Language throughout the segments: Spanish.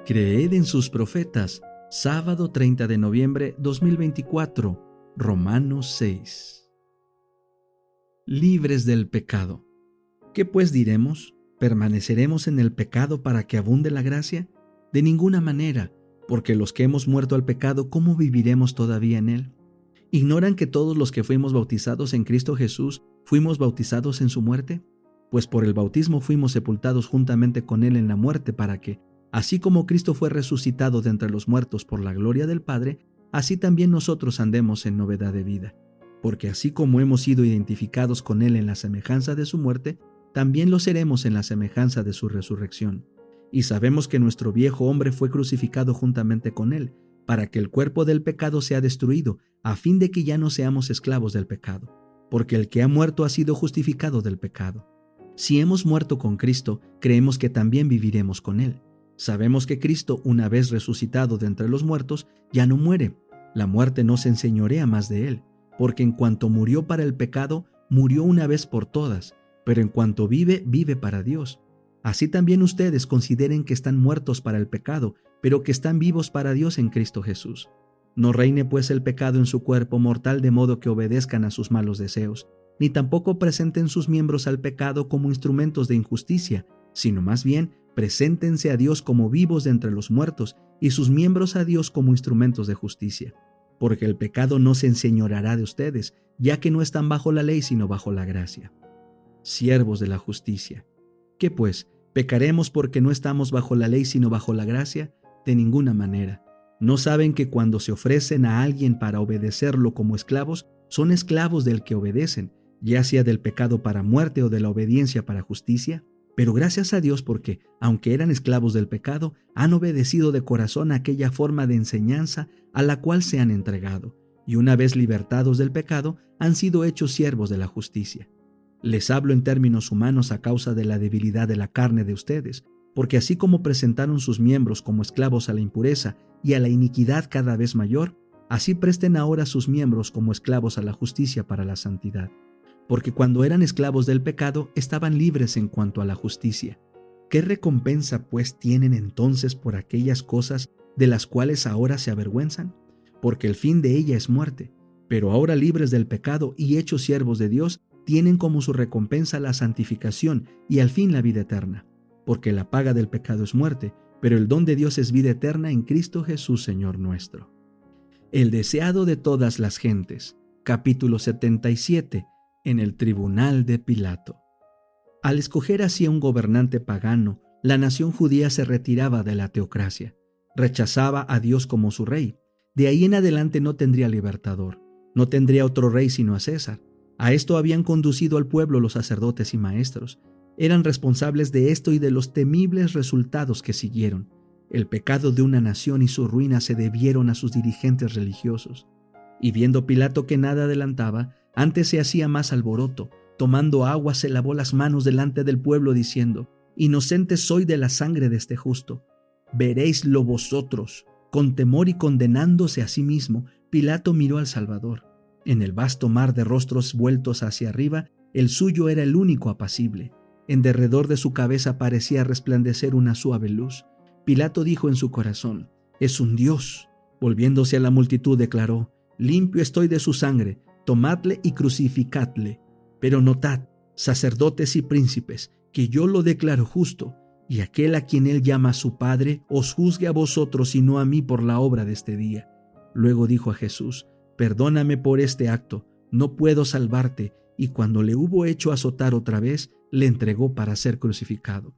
Creed en sus profetas. Sábado 30 de noviembre 2024. Romanos 6. Libres del pecado. ¿Qué pues diremos? ¿Permaneceremos en el pecado para que abunde la gracia? De ninguna manera, porque los que hemos muerto al pecado, ¿cómo viviremos todavía en él? ¿Ignoran que todos los que fuimos bautizados en Cristo Jesús fuimos bautizados en su muerte? Pues por el bautismo fuimos sepultados juntamente con él en la muerte para que, así como Cristo fue resucitado de entre los muertos por la gloria del Padre, así también nosotros andemos en novedad de vida. Porque así como hemos sido identificados con él en la semejanza de su muerte, también lo seremos en la semejanza de su resurrección. Y sabemos que nuestro viejo hombre fue crucificado juntamente con él, para que el cuerpo del pecado sea destruido, a fin de que ya no seamos esclavos del pecado. Porque el que ha muerto ha sido justificado del pecado. Si hemos muerto con Cristo, creemos que también viviremos con él. Sabemos que Cristo, una vez resucitado de entre los muertos, ya no muere. La muerte no se enseñorea más de él, porque en cuanto murió para el pecado, murió una vez por todas, pero en cuanto vive, vive para Dios. Así también ustedes consideren que están muertos para el pecado, pero que están vivos para Dios en Cristo Jesús. No reine pues el pecado en su cuerpo mortal de modo que obedezcan a sus malos deseos, ni tampoco presenten sus miembros al pecado como instrumentos de injusticia, sino más bien preséntense a Dios como vivos de entre los muertos y sus miembros a Dios como instrumentos de justicia. Porque el pecado no se enseñoreará de ustedes, ya que no están bajo la ley sino bajo la gracia. Siervos de la justicia. ¿Qué pues? ¿Pecaremos porque no estamos bajo la ley sino bajo la gracia? De ninguna manera. ¿No saben que cuando se ofrecen a alguien para obedecerlo como esclavos, son esclavos del que obedecen, ya sea del pecado para muerte o de la obediencia para justicia? Pero gracias a Dios porque, aunque eran esclavos del pecado, han obedecido de corazón a aquella forma de enseñanza a la cual se han entregado, y una vez libertados del pecado, han sido hechos siervos de la justicia. Les hablo en términos humanos a causa de la debilidad de la carne de ustedes, porque así como presentaron sus miembros como esclavos a la impureza y a la iniquidad cada vez mayor, así presten ahora sus miembros como esclavos a la justicia para la santidad. Porque cuando eran esclavos del pecado, estaban libres en cuanto a la justicia. ¿Qué recompensa pues tienen entonces por aquellas cosas de las cuales ahora se avergüenzan? Porque el fin de ella es muerte. Pero ahora libres del pecado y hechos siervos de Dios, tienen como su recompensa la santificación y al fin la vida eterna. Porque la paga del pecado es muerte, pero el don de Dios es vida eterna en Cristo Jesús Señor nuestro. El deseado de todas las gentes. Capítulo 77. En el tribunal de Pilato. Al escoger así a un gobernante pagano, la nación judía se retiraba de la teocracia. Rechazaba a Dios como su rey. De ahí en adelante no tendría libertador. No tendría otro rey sino a César. A esto habían conducido al pueblo los sacerdotes y maestros. Eran responsables de esto y de los temibles resultados que siguieron. El pecado de una nación y su ruina se debieron a sus dirigentes religiosos. Y viendo Pilato que nada adelantaba, antes se hacía más alboroto. Tomando agua se lavó las manos delante del pueblo diciendo: «Inocente soy de la sangre de este justo. Veréislo vosotros». Con temor y condenándose a sí mismo, Pilato miró al Salvador. En el vasto mar de rostros vueltos hacia arriba, el suyo era el único apacible. En derredor de su cabeza parecía resplandecer una suave luz. Pilato dijo en su corazón: «Es un Dios». Volviéndose a la multitud declaró: «Limpio estoy de su sangre, tomadle y crucificadle. Pero notad, sacerdotes y príncipes, que yo lo declaro justo, y aquel a quien él llama su Padre os juzgue a vosotros y no a mí por la obra de este día». Luego dijo a Jesús: «Perdóname por este acto, no puedo salvarte». Y cuando le hubo hecho azotar otra vez, le entregó para ser crucificado.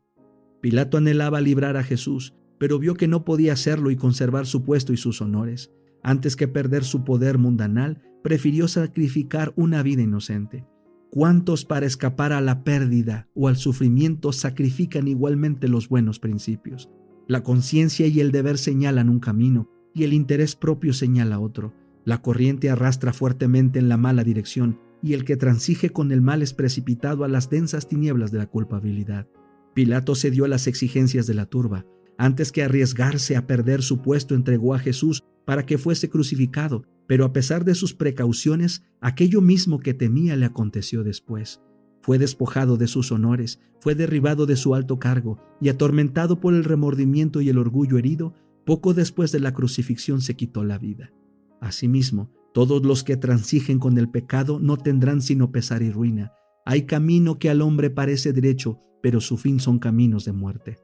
Pilato anhelaba librar a Jesús, pero vio que no podía hacerlo y conservar su puesto y sus honores. Antes que perder su poder mundanal, prefirió sacrificar una vida inocente. ¿Cuántos para escapar a la pérdida o al sufrimiento sacrifican igualmente los buenos principios? La conciencia y el deber señalan un camino, y el interés propio señala otro. La corriente arrastra fuertemente en la mala dirección, y el que transige con el mal es precipitado a las densas tinieblas de la culpabilidad. Pilato cedió a las exigencias de la turba. Antes que arriesgarse a perder su puesto, entregó a Jesús para que fuese crucificado, pero a pesar de sus precauciones, aquello mismo que temía le aconteció después. fue despojado de sus honores, fue derribado de su alto cargo y atormentado por el remordimiento y el orgullo herido, poco después de la crucifixión se quitó la vida. Asimismo, todos los que transigen con el pecado no tendrán sino pesar y ruina. Hay camino que al hombre parece derecho, pero su fin son caminos de muerte.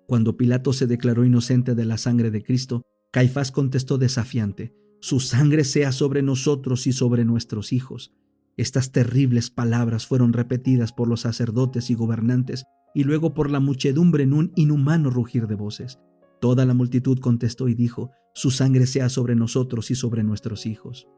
Cuando Pilato se declaró inocente de la sangre de Cristo, Caifás contestó desafiante: «Su sangre sea sobre nosotros y sobre nuestros hijos». Estas terribles palabras fueron repetidas por los sacerdotes y gobernantes y luego por la muchedumbre en un inhumano rugir de voces. Toda la multitud contestó y dijo: «Su sangre sea sobre nosotros y sobre nuestros hijos».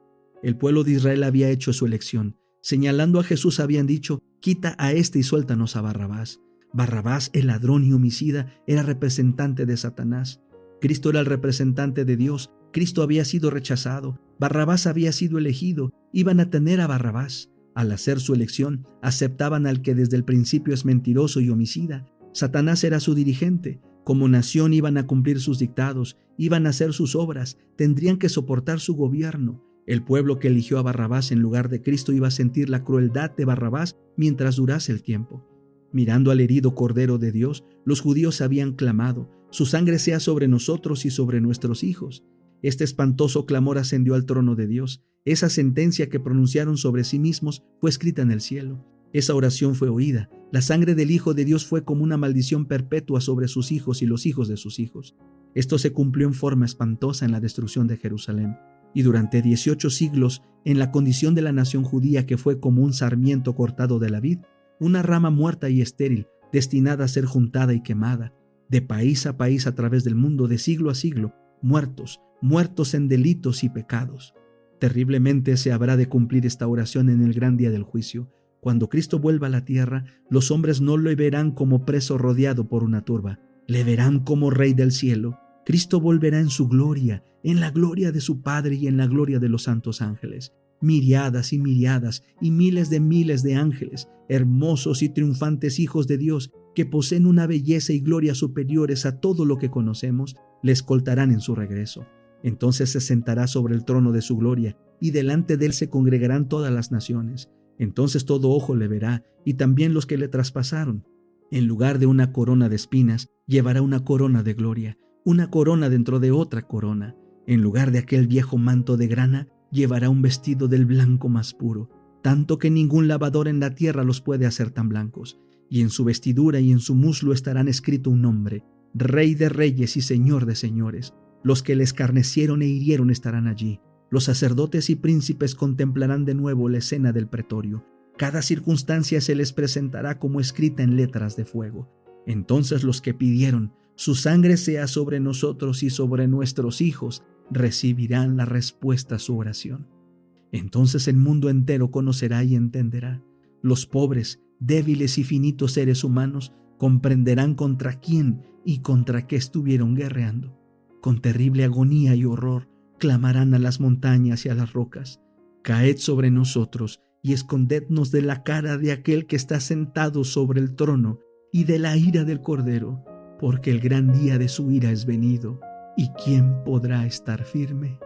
El pueblo de Israel había hecho su elección. Señalando a Jesús habían dicho: «Quita a este y suéltanos a Barrabás». Barrabás, el ladrón y homicida, era representante de Satanás. Cristo era el representante de Dios. Cristo había sido rechazado. Barrabás había sido elegido. Iban a tener a Barrabás. Al hacer su elección, aceptaban al que desde el principio es mentiroso y homicida. Satanás era su dirigente. Como nación iban a cumplir sus dictados, iban a hacer sus obras, tendrían que soportar su gobierno. El pueblo que eligió a Barrabás en lugar de Cristo iba a sentir la crueldad de Barrabás mientras durase el tiempo. Mirando al herido Cordero de Dios, los judíos habían clamado: «Su sangre sea sobre nosotros y sobre nuestros hijos». Este espantoso clamor ascendió al trono de Dios. Esa sentencia que pronunciaron sobre sí mismos fue escrita en el cielo. Esa oración fue oída. La sangre del Hijo de Dios fue como una maldición perpetua sobre sus hijos y los hijos de sus hijos. Esto se cumplió en forma espantosa en la destrucción de Jerusalén. Y durante 18 siglos, en la condición de la nación judía que fue como un sarmiento cortado de la vid, una rama muerta y estéril, destinada a ser juntada y quemada, de país a país a través del mundo, de siglo a siglo, muertos en delitos y pecados. Terriblemente se habrá de cumplir esta oración en el gran día del juicio. Cuando Cristo vuelva a la tierra, los hombres no le verán como preso rodeado por una turba, le verán como Rey del cielo. Cristo volverá en su gloria, en la gloria de su Padre y en la gloria de los santos ángeles. Miriadas y miles de ángeles, hermosos y triunfantes hijos de Dios, que poseen una belleza y gloria superiores a todo lo que conocemos, le escoltarán en su regreso. Entonces se sentará sobre el trono de su gloria, y delante de él se congregarán todas las naciones. Entonces todo ojo le verá, y también los que le traspasaron. En lugar de una corona de espinas, llevará una corona de gloria, una corona dentro de otra corona. En lugar de aquel viejo manto de grana, llevará un vestido del blanco más puro, tanto que ningún lavador en la tierra los puede hacer tan blancos. Y en su vestidura y en su muslo estarán escrito un nombre: Rey de reyes y Señor de señores. Los que le escarnecieron e hirieron estarán allí. Los sacerdotes y príncipes contemplarán de nuevo la escena del pretorio. Cada circunstancia se les presentará como escrita en letras de fuego. Entonces los que pidieron: «Su sangre sea sobre nosotros y sobre nuestros hijos», recibirán la respuesta a su oración. Entonces el mundo entero conocerá y entenderá. Los pobres, débiles y finitos seres humanos comprenderán contra quién y contra qué estuvieron guerreando. Con terrible agonía y horror clamarán a las montañas y a las rocas: «Caed sobre nosotros y escondednos de la cara de aquel que está sentado sobre el trono y de la ira del Cordero, porque el gran día de su ira es venido, ¿y quién podrá estar firme?».